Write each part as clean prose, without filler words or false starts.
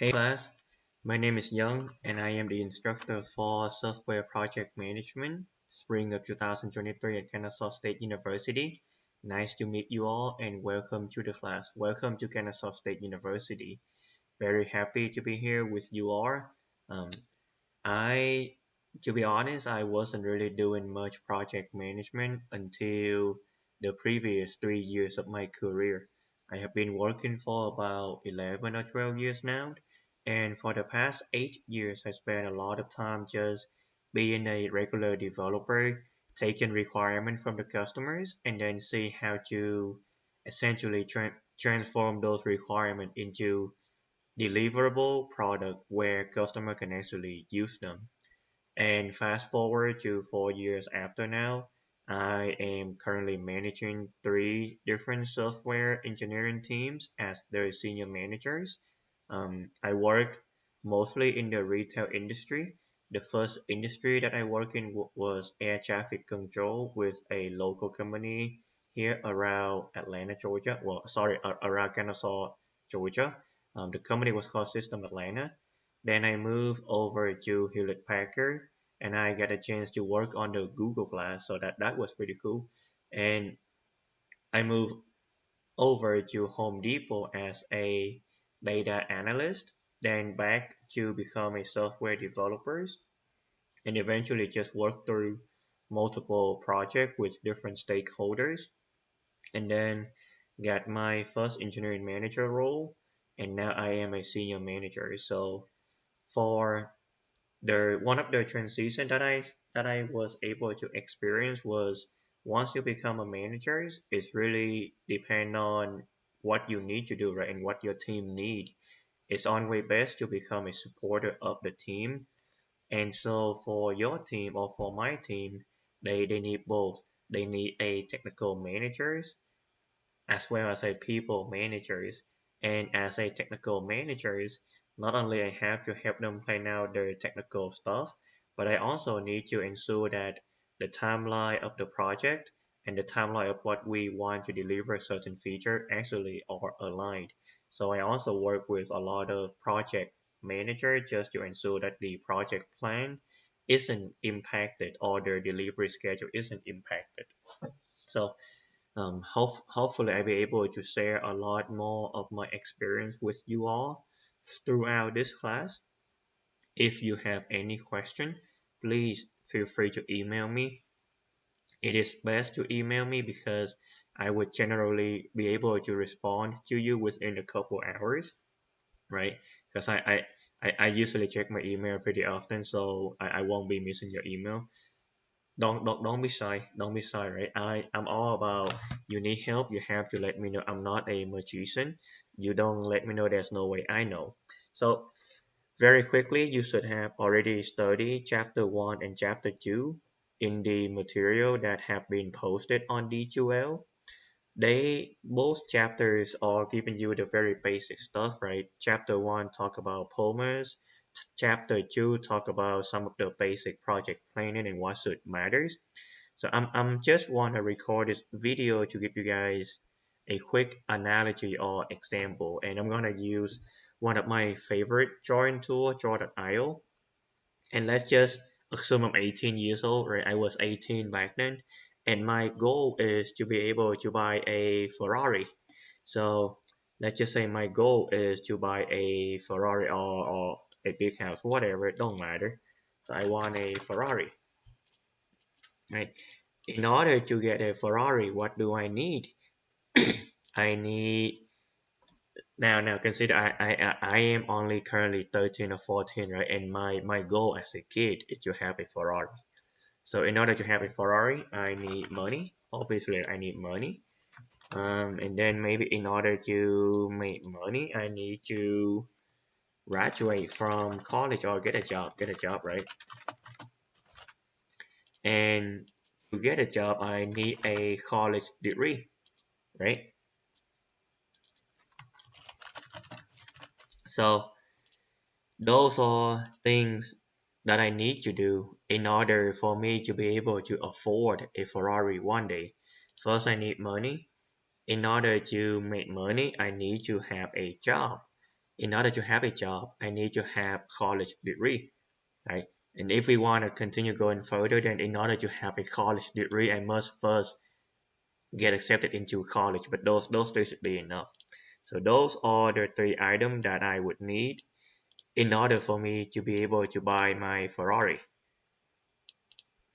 Hey class, my name is Young and I am the instructor for Software Project Management, Spring of 2023 at Kennesaw State University. Nice to meet you all and welcome to the class. Welcome to Kennesaw State University. Very happy to be here with you all. Um, I, to be honest, I wasn't really doing much project management until the previous 3 years of my career. I have been working for about 11 or 12 years now, and for the past 8 years, I spent a lot of time just being a regular developer, taking requirements from the customers, and then see how to essentially transform those requirements into deliverable product where customer can actually use them. And fast forward to 4 years after now, I am currently managing three different software engineering teams as their senior managers. I work mostly in the retail industry. The first industry that I work in was air traffic control with a local company here around Atlanta, Georgia. Well, sorry, around Kennesaw, Georgia. The company was called System Atlanta. Then I moved over to Hewlett Packard and I got a chance to work on the Google Glass, so that was pretty cool. And I moved over to Home Depot as a data analyst, then back to become a software developer, and eventually just work through multiple projects with different stakeholders, and then got my first engineering manager role, and now I am a senior manager. So for the one of the transition that I was able to experience was once you become a manager, it's really depend on what you need to do, right, and what your team need. It's always best to become a supporter of the team. And so for your team or for my team, they need both. They need a technical managers as well as a people managers. And as a technical managers, not only I have to help them plan out their technical stuff, but I also need to ensure that the timeline of the project and the timeline of what we want to deliver certain feature actually are aligned. So I also work with a lot of project manager just to ensure that the project plan isn't impacted or the delivery schedule isn't impacted. So hopefully I'll be able to share a lot more of my experience with you all throughout this class. If you have any question, please feel free to email me. It is best to email me because I would generally be able to respond to you within a couple hours, right? Because I usually check my email pretty often, so I won't be missing your email. Don't be shy. Don't be shy, right? I'm all about you need help, you have to let me know. I'm not a magician. You don't let me know, there's no way I know. So very quickly, you should have already studied chapter 1 and chapter 2 in the material that have been posted on D2L. They both chapters are giving you the very basic stuff, right? Chapter 1 talk about POMAs. Chapter 2 talk about some of the basic project planning and what should matters. So I'm just want to record this video to give you guys a quick analogy or example, and I'm gonna use one of my favorite drawing tool, draw.io. And let's just assume I'm 18 years old, right? I was 18 back then, and my goal is to be able to buy a Ferrari. So let's just say my goal is to buy a Ferrari or a big house, whatever, it don't matter. So I want a Ferrari, right? In order to get a Ferrari, what do I need? I need now consider I am only currently 13 or 14, right? And my goal as a kid is to have a Ferrari. So in order to have a Ferrari, I need money. Obviously, I need money. And then maybe in order to make money, I need to graduate from college or get a job, right? And to get a job, I need a college degree, right? So those are things that I need to do in order for me to be able to afford a Ferrari one day. First, I need money. In order to make money, I need to have a job. in order to have a job, I need to have college degree, right? And if we want to continue going further, then in order to have a college degree, I must first get accepted into college. But those three should be enough. So those are the three items that I would need in order for me to be able to buy my Ferrari.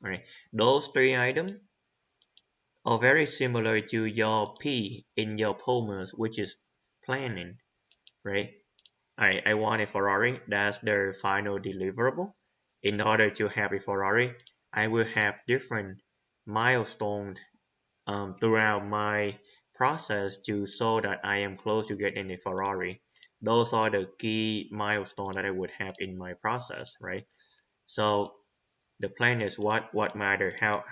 Right? Those three items are very similar to your P in your POMAs, which is planning, right? I want a Ferrari. That's the final deliverable. In order to have a Ferrari, I will have different milestones throughout my process to show that I am close to getting a Ferrari. Those are the key milestones that I would have in my process, right? So the plan is what matter. How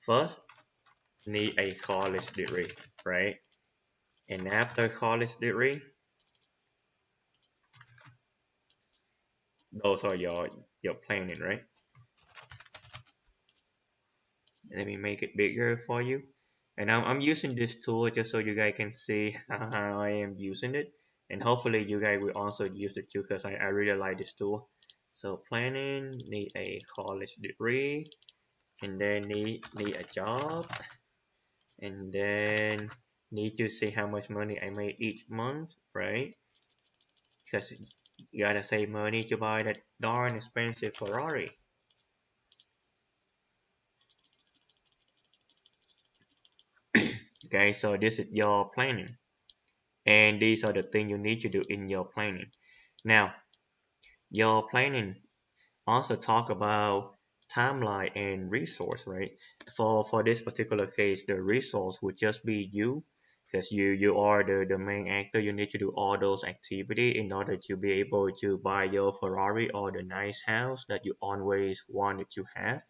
first need a college degree, right? And after college degree, those are your planning, right? Let me make it bigger for you. And I'm using this tool just so you guys can see how I am using it. And hopefully you guys will also use it too because I really like this tool. So planning, need a college degree, and then need a job, and then need to see how much money I make each month, right? Because you gotta save money to buy that darn expensive Ferrari. Okay, so this is your planning. And these are the things you need to do in your planning. Now, your planning also talk about timeline and resource, right? For this particular case, the resource would just be you, because you are the main actor. You need to do all those activity in order to be able to buy your Ferrari or the nice house that you always wanted to have.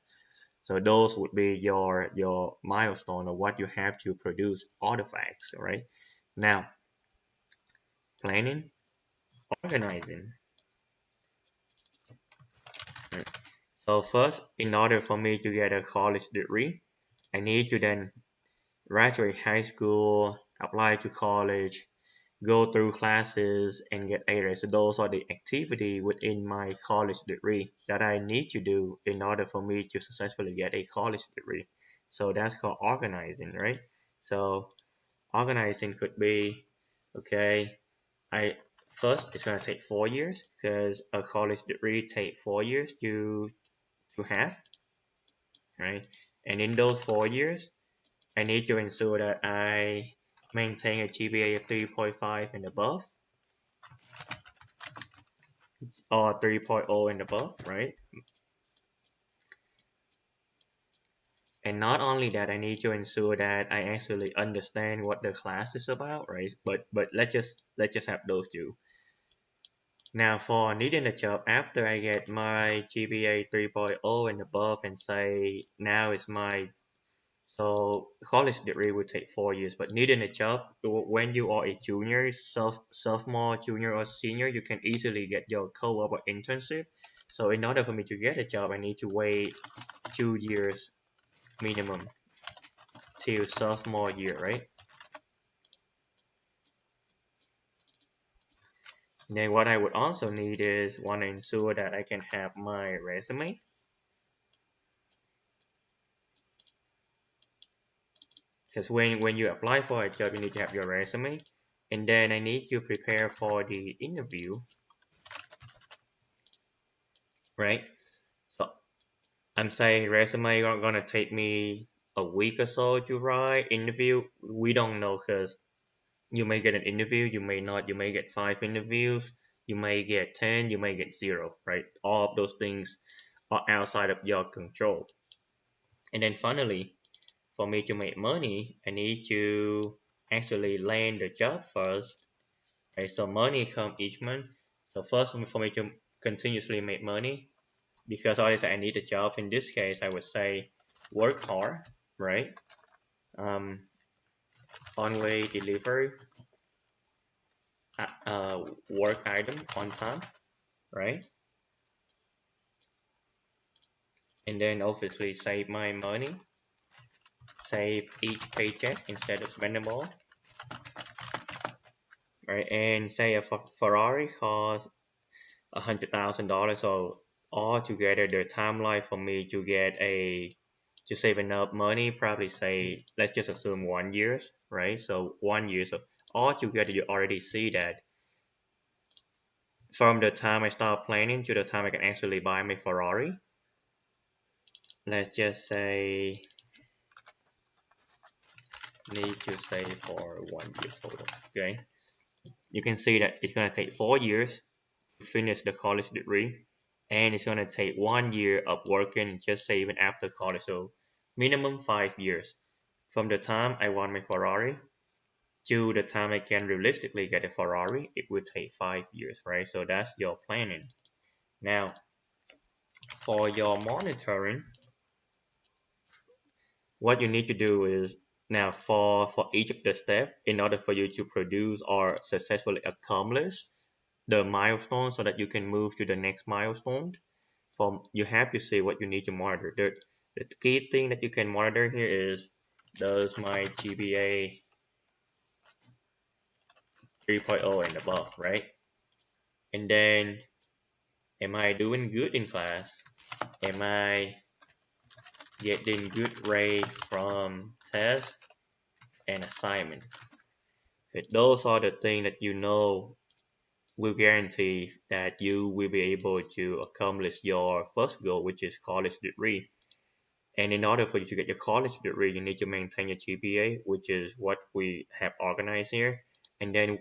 So those would be your milestone or what you have to produce artifacts, right? Now, planning, organizing. Right. So first, in order for me to get a college degree, I need to then graduate high school, apply to college, go through classes, and get A grades. So those are the activity within my college degree that I need to do in order for me to successfully get a college degree. So that's called organizing, right? So organizing could be, okay, I first it's gonna take 4 years because a college degree take 4 years to have, right? And in those 4 years, I need to ensure that I maintain a GPA of 3.5 and above, or 3.0 and above, right? And not only that, I need to ensure that I actually understand what the class is about, right? But let's just have those two. Now for needing a job after I get my GPA 3.0 and above, and say now it's my so college degree will take 4 years, but needing a job when you are a junior, sophomore, junior, or senior, you can easily get your co-op or internship. So in order for me to get a job, I need to wait 2 years minimum till sophomore year, right? And then what I would also need is want to ensure that I can have my resume. Because when you apply for a job, you need to have your resume. And then I need to prepare for the interview, right? So I'm saying resume gonna take me a week or so to write. Interview, we don't know because you may get an interview, you may not, you may get 5 interviews, you may get 10, you may get 0, right? All of those things are outside of your control. And then finally, for me to make money, I need to actually land the job first. Okay, so money come each month. So first, for me to continuously make money, because obviously I need a job. In this case, I would say work hard, right? Um, on way deliver work item on time, right? And then obviously save my money, save each paycheck instead of spending all, right? And say a Ferrari costs $100,000, so altogether the timeline for me to get a to save enough money, probably say let's just assume 1 years, right? So 1 year, so altogether you already see that from the time I start planning to the time I can actually buy my Ferrari, let's just say need to save for 1 year total. Okay, you can see that it's gonna take 4 years to finish the college degree, and it's gonna take 1 year of working just saving after college. So minimum 5 years from the time I want my Ferrari to the time I can realistically get a Ferrari. It will take 5 years, right? So that's your planning. Now for your monitoring, what you need to do is now for each of the steps, in order for you to produce or successfully accomplish the milestone so that you can move to the next milestone, from you have to see what you need to monitor. The key thing that you can monitor here is, does my GPA 3.0 and above, right? And then, am I doing good in class? Am I getting good grade from tests and assignment? Those are the things that you know will guarantee that you will be able to accomplish your first goal, which is college degree. And in order for you to get your college degree, you need to maintain your GPA, which is what we have organized here. And then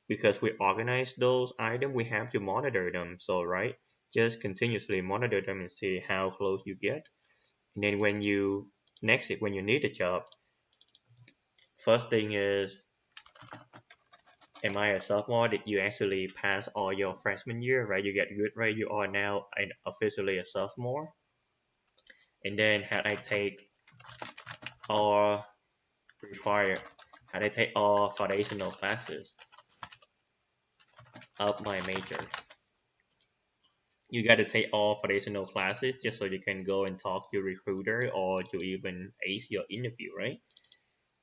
because we organize those items, we have to monitor them. So, right, just continuously monitor them and see how close you get. And then when you need a job, first thing is, am I a sophomore? Did you actually pass all your freshman year, right? You get good grade, you are now officially a sophomore. And then all required, had I take all foundational classes of my major. You got to take all foundational classes just so you can go and talk to your recruiter or to even ace your interview, right?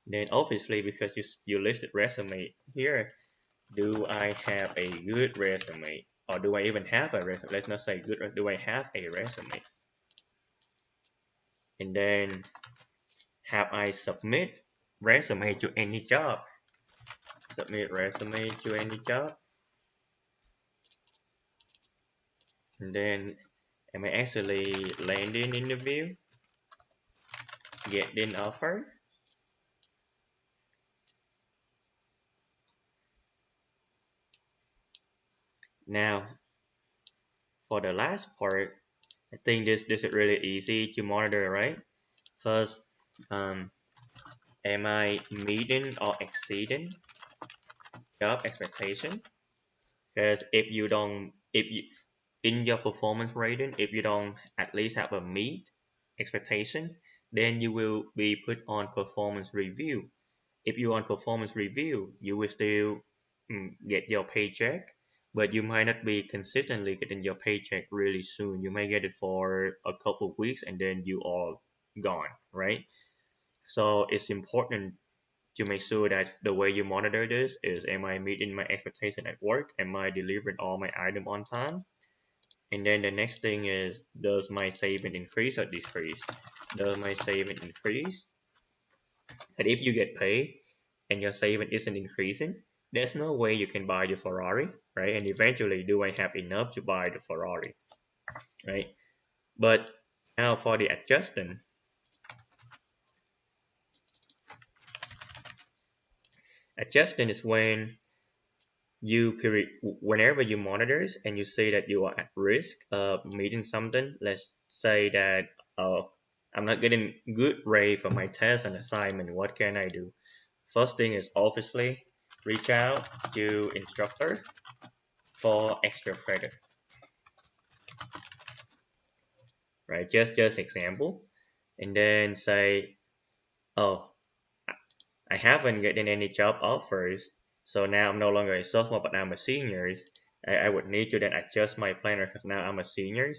Then obviously, because you listed resume here, do I have a good resume, or do I even have a resume? Let's not say good, or do I have a resume? And then, have I submit resume to any job? Submit resume to any job. And then, am I actually landing interview? Getting offer? Now, for the last part, I think this is really easy to monitor, right? First, am I meeting or exceeding job expectation? Because if you in your performance rating, if you don't at least have a meet expectation, then you will be put on performance review. If you're on performance review, you will still get your paycheck, but you might not be consistently getting your paycheck really soon. You may get it for a couple of weeks and then you all gone, right? So it's important to make sure that the way you monitor this is, am I meeting my expectation at work? Am I delivering all my item on time? And then the next thing is, does my saving increase or decrease? Does my saving increase? And if you get paid and your saving isn't increasing, there's no way you can buy the Ferrari, right? And eventually, do I have enough to buy the Ferrari, right? But now for the adjustment, adjustment is when whenever you monitor and you say that you are at risk of meeting something. Let's say that, oh, I'm not getting good grade for my test and assignment. What can I do? First thing is obviously reach out to instructor for extra credit, right? Just example, and then say, oh, I haven't gotten any job offers, so now I'm no longer a sophomore, but now I'm a senior. I would need to then adjust my planner because now I'm a senior.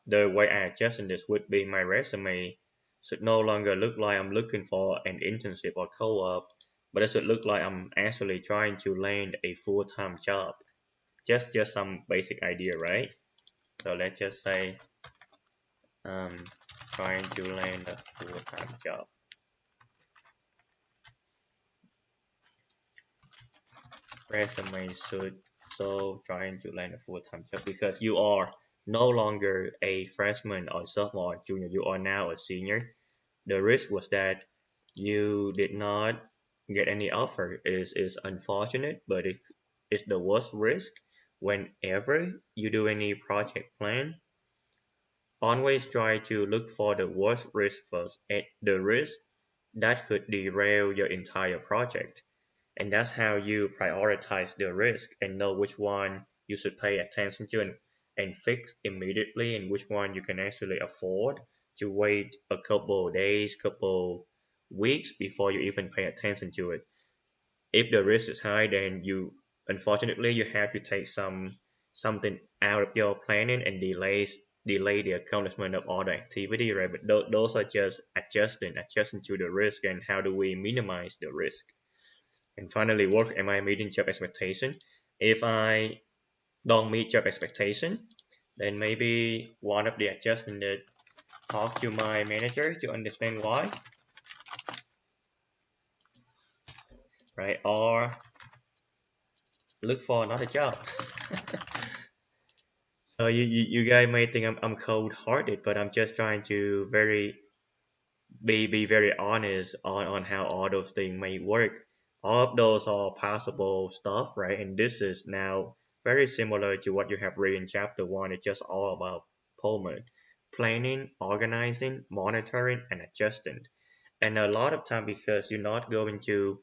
The way I adjust in this would be, my resume should no longer look like I'm looking for an internship or co-op. but it should look like I'm actually trying to land a full-time job. Just some basic idea, right? So let's just say um trying to land a full-time job. Resume should so trying to land a full-time job because you are no longer a freshman or sophomore or junior, you are now a senior. The risk was that you did not get any offer. Is unfortunate, but it's the worst risk. Whenever you do any project plan, always try to look for the worst risk first, and the risk that could derail your entire project. And that's how you prioritize the risk and know which one you should pay attention to and fix immediately, and which one you can actually afford to wait a couple days, couple weeks before you even pay attention to it. If the risk is high, then you unfortunately you have to take something out of your planning and delay the accomplishment of all the activity, right? But those are just adjusting to the risk, and how do we minimize the risk. And finally, work, am I meeting job expectation? If I don't meet job expectation, then maybe one of the adjustment that talk to my manager to understand why, right? Or look for another job. So you guys may think I'm cold-hearted, but I'm just trying to be very honest on how all those things may work. All of those are possible stuff, right? And this is now very similar to what you have read in chapter one. It's just all about POMA: planning, organizing, monitoring, and adjusting. And a lot of time, because you're not going to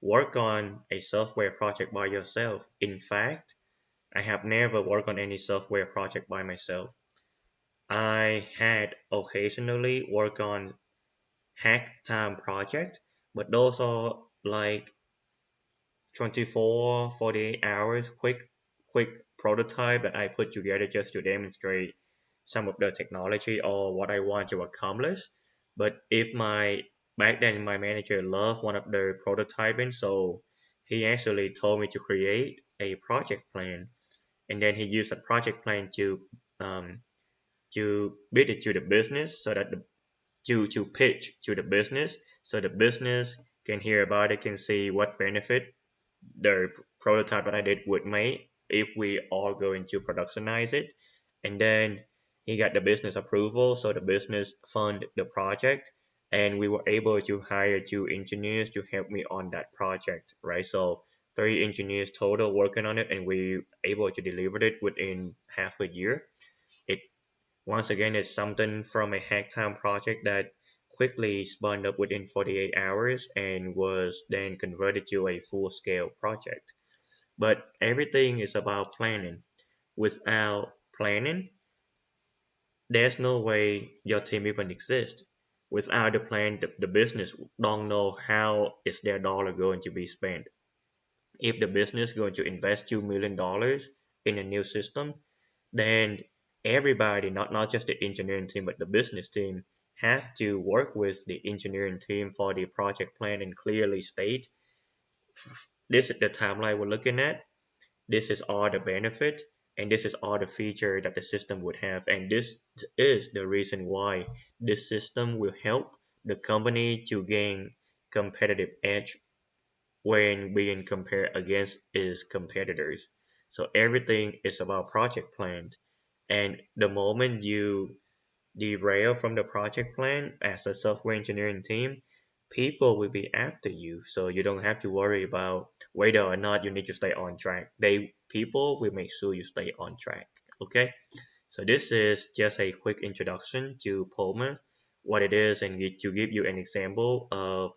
work on a software project by yourself. In fact, I have never worked on any software project by myself. I had occasionally worked on hack time project, but those are like 24, 48 hours quick prototype that I put together just to demonstrate some of the technology or what I want to accomplish. But if my back then my manager loved one of the prototyping, so he actually told me to create a project plan, and then he used a project plan um, to bid it to the business so that to pitch to the business, so the business can hear about it, can see what benefit the prototype that I did would make if we are going to productionize it. And then he got the business approval, so the business fund the project, and we were able to hire two engineers to help me on that project, right? So three engineers total working on it, and we were able to deliver it within half a year. It once again is something from a hack time project that quickly spun up within 48 hours and was then converted to a full-scale project. But everything is about planning. Without planning, there's no way your team even exists. Without the plan, the business don't know how is their dollar going to be spent. If the business is going to invest $2 million in a new system, then everybody, not just the engineering team, but the business team, have to work with the engineering team for the project plan and clearly state this is the timeline we're looking at, this is all the benefit, and this is all the feature that the system would have, and this is the reason why this system will help the company to gain competitive edge when being compared against its competitors. So everything is about project plans. And the moment you derail from the project plan as a software engineering team, people will be after you. So you don't have to worry about whether or not you need to stay on track. People will make sure you stay on track. Okay. So this is just a quick introduction to POMA, what it is, and to give you an example of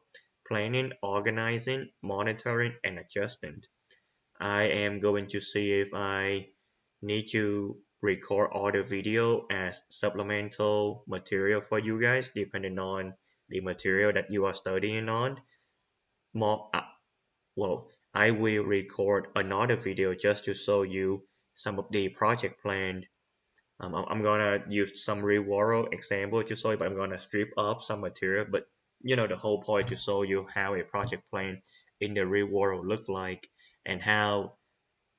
planning, organizing, monitoring, and adjusting. I am going to see if I need to record audio video as supplemental material for you guys, depending on the material that you are studying on. More, well, I will record another video just to show you some of the project plan. I'm gonna use some real world example to show you, but I'm gonna strip up some material. But the whole point to show you how a project plan in the real world look like, and how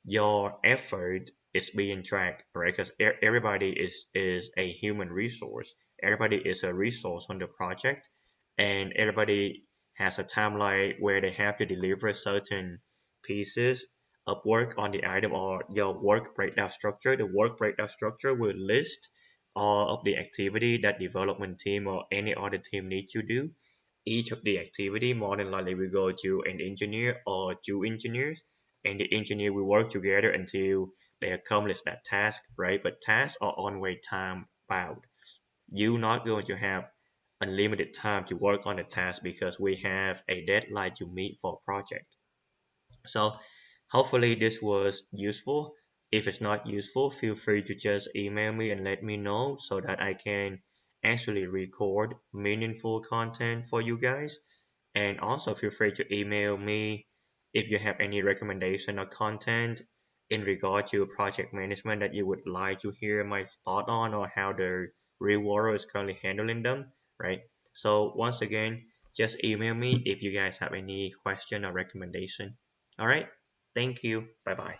your effort is being tracked, right? Because everybody is a human resource. Everybody is a resource on the project, and everybody has a timeline where they have to deliver certain pieces of work on the item or your work breakdown structure. The work breakdown structure will list all of the activity that development team or any other team needs to do. Each of the activity more than likely will go to an engineer or two engineers, and the engineer will work together until they accomplish that task, right? But tasks are always time bound. You're not going to have unlimited time to work on the task because we have a deadline to meet for a project. So hopefully this was useful. If it's not useful, feel free to just email me and let me know so that I can actually record meaningful content for you guys. And also feel free to email me if you have any recommendation or content in regard to project management that you would like to hear my thought on, or how the real world is currently handling them, right? So once again, just email me if you guys have any question or recommendation. All right. Thank you. Bye bye.